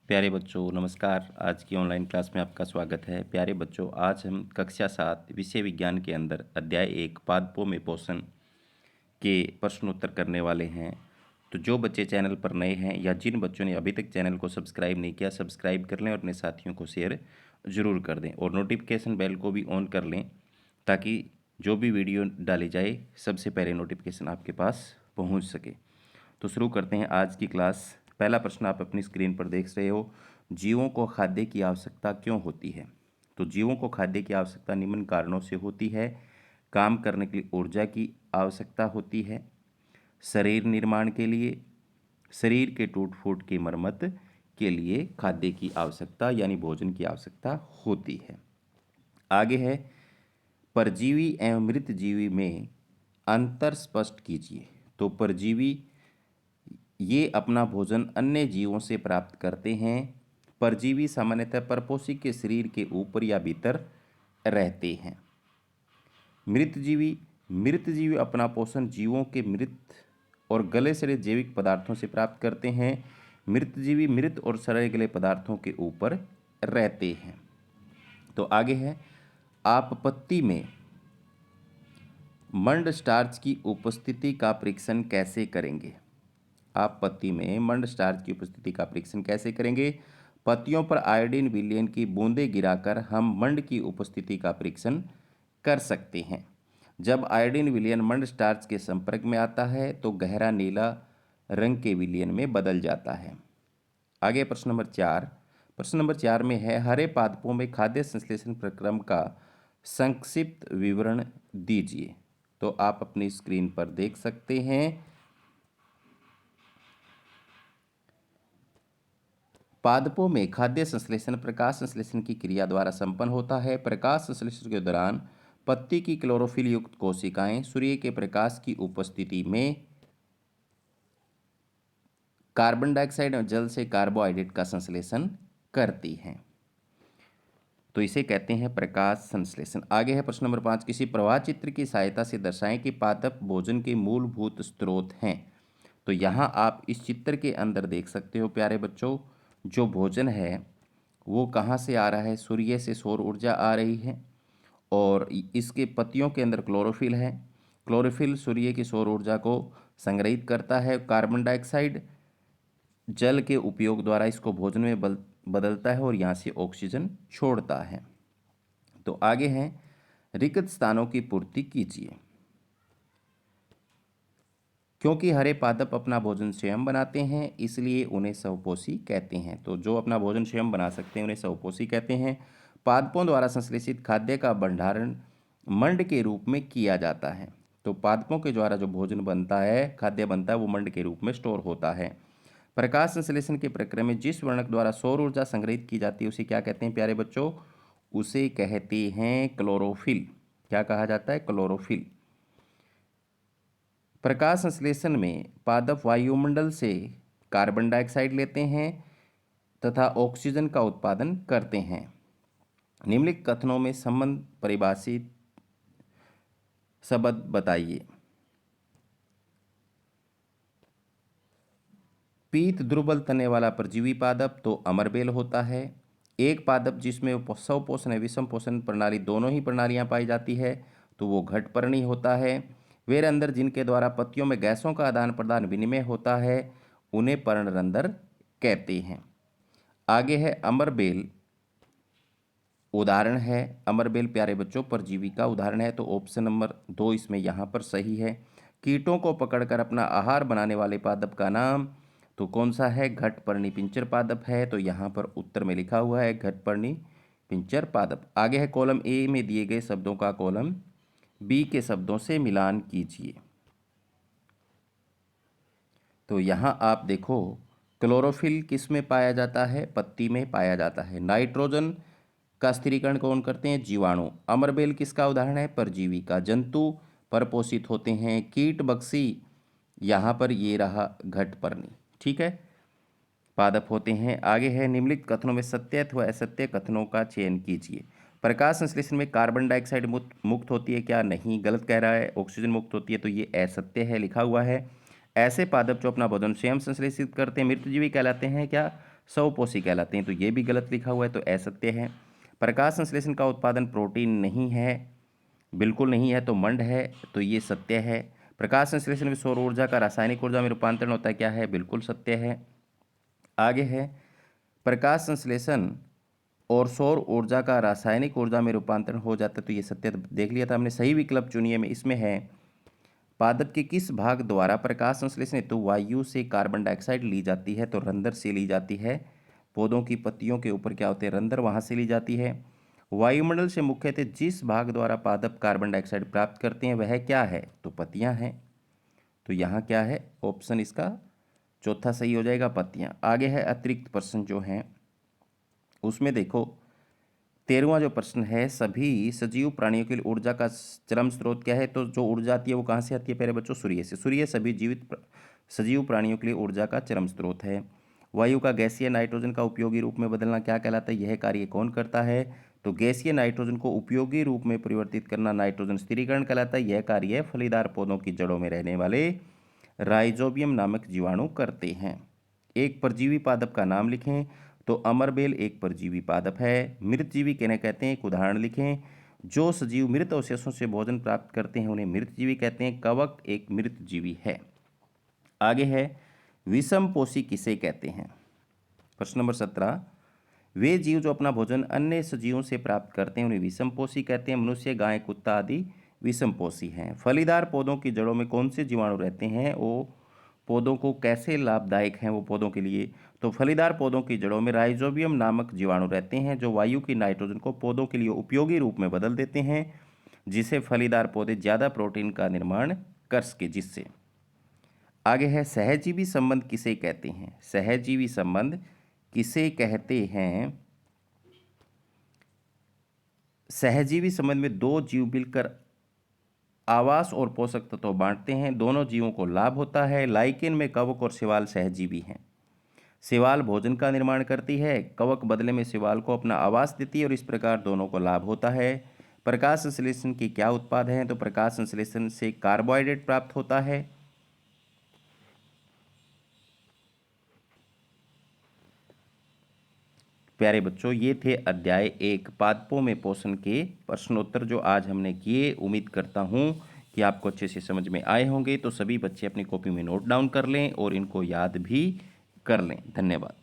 प्यारे बच्चों नमस्कार। आज की ऑनलाइन क्लास में आपका स्वागत है। प्यारे बच्चों, आज हम कक्षा 7 विषय विज्ञान के अंदर अध्याय 1 पादपों में पोषण के प्रश्नोत्तर करने वाले हैं। तो जो बच्चे चैनल पर नए हैं या जिन बच्चों ने अभी तक चैनल को सब्सक्राइब नहीं किया, सब्सक्राइब कर लें और अपने साथियों को शेयर ज़रूर कर दें और नोटिफिकेशन बेल को भी ऑन कर लें ताकि जो भी वीडियो डाली जाए सबसे पहले नोटिफिकेशन आपके पास पहुंच सके। तो शुरू करते हैं आज की क्लास। पहला प्रश्न आप अपनी स्क्रीन पर देख रहे हो, जीवों को खाद्य की आवश्यकता क्यों होती है। तो जीवों को खाद्य की आवश्यकता निम्न कारणों से होती है। काम करने के लिए ऊर्जा की आवश्यकता होती है, शरीर निर्माण के लिए, शरीर के टूट फूट की मरम्मत के लिए खाद्य की आवश्यकता यानी भोजन की आवश्यकता होती है। आगे है, परजीवी एवं मृत जीवी में अंतर स्पष्ट कीजिए। तो परजीवी ये अपना भोजन अन्य जीवों से प्राप्त करते हैं। परजीवी सामान्यतः परपोषी के शरीर के ऊपर या भीतर रहते हैं। मृतजीवी अपना पोषण जीवों के मृत और गले सड़े जैविक पदार्थों से प्राप्त करते हैं। मृतजीवी मृत और सड़े गले पदार्थों के ऊपर रहते हैं। तो आगे है, आप पत्ती में मंड स्टार्च की उपस्थिति का परीक्षण कैसे करेंगे। आप पत्ती में मंड स्टार्च की उपस्थिति का परीक्षण कैसे करेंगे। पत्तियों पर आयोडीन विलयन की बूंदें गिराकर हम मंड की उपस्थिति का परीक्षण कर सकते हैं। जब आयोडीन विलयन मंड स्टार्च के संपर्क में आता है तो गहरा नीला रंग के विलयन में बदल जाता है। आगे प्रश्न नंबर 4। प्रश्न नंबर 4 में है, हरे पादपों में खाद्य संश्लेषण प्रक्रम का संक्षिप्त विवरण दीजिए। तो आप अपनी स्क्रीन पर देख सकते हैं, पादपों में खाद्य संश्लेषण प्रकाश संश्लेषण की क्रिया द्वारा संपन्न होता है। प्रकाश संश्लेषण के दौरान पत्ती की क्लोरोफिल युक्त कोशिकाएं सूर्य के प्रकाश की उपस्थिति में कार्बन डाइऑक्साइड और जल से कार्बोहाइड्रेट का संश्लेषण करती हैं। तो इसे कहते हैं प्रकाश संश्लेषण। आगे है प्रश्न नंबर 5, किसी प्रवाह चित्र की सहायता से दर्शाएं कि पादप भोजन के मूलभूत स्रोत हैं। तो यहाँ आप इस चित्र के अंदर देख सकते हो प्यारे बच्चों, जो भोजन है वो कहाँ से आ रहा है, सूर्य से सौर ऊर्जा आ रही है और इसके पत्तियों के अंदर क्लोरोफिल है। क्लोरोफिल सूर्य की सौर ऊर्जा को संग्रहित करता है। कार्बन डाइऑक्साइड जल के उपयोग द्वारा इसको भोजन में बदलता है और यहाँ से ऑक्सीजन छोड़ता है। तो आगे हैं, रिक्त स्थानों की पूर्ति कीजिए। क्योंकि हरे पादप अपना भोजन स्वयं बनाते हैं इसलिए उन्हें स्वपोषी कहते हैं। तो जो अपना भोजन स्वयं बना सकते हैं उन्हें स्वपोषी कहते हैं। पादपों द्वारा संश्लेषित खाद्य का भंडारण मंड के रूप में किया जाता है। तो पादपों के द्वारा जो भोजन बनता है, खाद्य बनता है, वो मंड के रूप में स्टोर होता है। प्रकाश संश्लेषण की प्रक्रिया में जिस वर्णक द्वारा सौर ऊर्जा संग्रहित की जाती है उसे क्या कहते हैं प्यारे बच्चों, उसे कहते हैं क्लोरोफिल। क्या कहा जाता है, क्लोरोफिल। प्रकाश संश्लेषण में पादप वायुमंडल से कार्बन डाइऑक्साइड लेते हैं तथा ऑक्सीजन का उत्पादन करते हैं। निम्नलिखित कथनों में संबंध परिभाषित शब्द बताइए। पीत दुर्बल तने वाला परजीवी पादप तो अमरबेल होता है। एक पादप जिसमें स्वपोषण और विषम पोषण प्रणाली दोनों ही प्रणालियां पाई जाती है तो वो घटपर्णी होता है। वेरंदर जिनके द्वारा पत्तियों में गैसों का आदान प्रदान विनिमय होता है उन्हें पर्णरंध्र कहते हैं। आगे है, अमरबेल उदाहरण है। अमरबेल प्यारे बच्चों परजीवी का उदाहरण है, तो ऑप्शन नंबर 2 इसमें यहाँ पर सही है। कीटों को पकड़कर अपना आहार बनाने वाले पादप का नाम तो कौन सा है, घटपर्णी पिंचर पादप है। तो यहाँ पर उत्तर में लिखा हुआ है घटपर्णी पिंचर पादप। आगे है, कॉलम ए में दिए गए शब्दों का कॉलम बी के शब्दों से मिलान कीजिए। तो यहाँ आप देखो, क्लोरोफिल किस में पाया जाता है, पत्ती में पाया जाता है। नाइट्रोजन का स्थिरीकरण कौन करते हैं, जीवाणु। अमरबेल किसका उदाहरण है, परजीवी का। जंतु परपोषित होते हैं, कीट बक्सी यहाँ पर ये रहा घटपर्णी, ठीक है, पादप होते हैं। आगे है, निम्नलिखित कथनों में सत्य अथवा असत्य कथनों का चयन कीजिए। प्रकाश संश्लेषण में कार्बन डाइऑक्साइड मुक्त होती है क्या, नहीं, गलत कह रहा है। ऑक्सीजन मुक्त होती है तो ये असत्य है, लिखा हुआ है। ऐसे पादप जो अपना भोजन स्वयं संश्लेषित करते हैं मृतजीवी कहलाते हैं क्या, स्वपोषी कहलाते हैं, तो ये भी गलत लिखा हुआ है, तो असत्य है। प्रकाश संश्लेषण का उत्पादन प्रोटीन नहीं है, बिल्कुल नहीं है, तो मंड है, तो ये सत्य है। प्रकाश संश्लेषण में सौर ऊर्जा का रासायनिक ऊर्जा में रूपांतरण होता है, क्या है, बिल्कुल सत्य है। आगे है प्रकाश संश्लेषण और सौर ऊर्जा का रासायनिक ऊर्जा में रूपांतरण हो जाता है, तो ये सत्य देख लिया था हमने। सही विकल्प चुनिए में इसमें है पादप के किस भाग द्वारा प्रकाश संश्लेषण हेतु वायु से कार्बन डाइऑक्साइड ली जाती है, तो रंध्र से ली जाती है। पौधों की पत्तियों के ऊपर क्या होते हैं, रंध्र, वहां से ली जाती है। वायुमंडल से मुख्यतः जिस भाग द्वारा पादप कार्बन डाइऑक्साइड प्राप्त करते हैं वह क्या है, तो पत्तियां हैं, तो यहाँ क्या है, ऑप्शन इसका चौथा सही हो जाएगा, पत्तियां। आगे है अतिरिक्त प्रश्न जो हैं, उसमें देखो 13वां जो प्रश्न है, सभी सजीव प्राणियों के लिए ऊर्जा का चरम स्रोत क्या है, तो जो ऊर्जा आती है वो कहाँ से आती है प्यारे बच्चों, सूर्य से। सूर्य सभी सजीव प्राणियों के लिए ऊर्जा का चरम स्रोत है। वायु का गैसीय नाइट्रोजन का उपयोगी रूप में बदलना क्या कहलाता है, यह कार्य कौन करता है, तो गैसीय नाइट्रोजन को उपयोगी रूप में परिवर्तित करना नाइट्रोजन स्थिरीकरण कहलाता है। यह कार्य फलीदार पौधों की जड़ों में रहने वाले राइजोबियम नामक जीवाणु करते हैं। एक परजीवी पादप का नाम लिखें, तो अमरबेल एक परजीवी पादप है। मृतजीवी किन्हें कहते हैं, एक उदाहरण लिखें। जो सजीव मृत अवशेषों से भोजन प्राप्त करते हैं उन्हें मृतजीवी कहते हैं। कवक एक मृतजीवी है। आगे है विषमपोषी किसे कहते हैं। प्रश्न नंबर 17, वे जीव जो अपना भोजन अन्य सजीवों से प्राप्त करते हैं उन्हें विषमपोषी कहते हैं। मनुष्य, गाय, कुत्ता आदि विषमपोषी हैं। फलीदार पौधों की जड़ों में कौन से जीवाणु रहते हैं, वो पौधों को कैसे लाभदायक हैं वो पौधों के लिए, तो फलीदार पौधों की जड़ों में राइजोबियम नामक जीवाणु रहते हैं जो वायु की नाइट्रोजन को पौधों के लिए उपयोगी रूप में बदल देते हैं, जिससे फलीदार पौधे ज़्यादा प्रोटीन का निर्माण कर सके। जिससे आगे है सहजीवी संबंध किसे कहते हैं। सहजीवी संबंध किसे कहते हैं। सहजीवी संबंध में दो जीव मिलकर आवास और पोषक तत्व बांटते हैं, दोनों जीवों को लाभ होता है। लाइकेन में कवक और शैवाल सहजीवी हैं। शैवाल भोजन का निर्माण करती है, कवक बदले में शैवाल को अपना आवास देती है और इस प्रकार दोनों को लाभ होता है। प्रकाश संश्लेषण के क्या उत्पाद हैं, तो प्रकाश संश्लेषण से कार्बोहाइड्रेट प्राप्त होता है। प्यारे बच्चों, ये थे अध्याय 1 पादपों में पोषण के प्रश्नोत्तर जो आज हमने किए। उम्मीद करता हूँ कि आपको अच्छे से समझ में आए होंगे। तो सभी बच्चे अपनी कॉपी में नोट डाउन कर लें और इनको याद भी कर लें। धन्यवाद।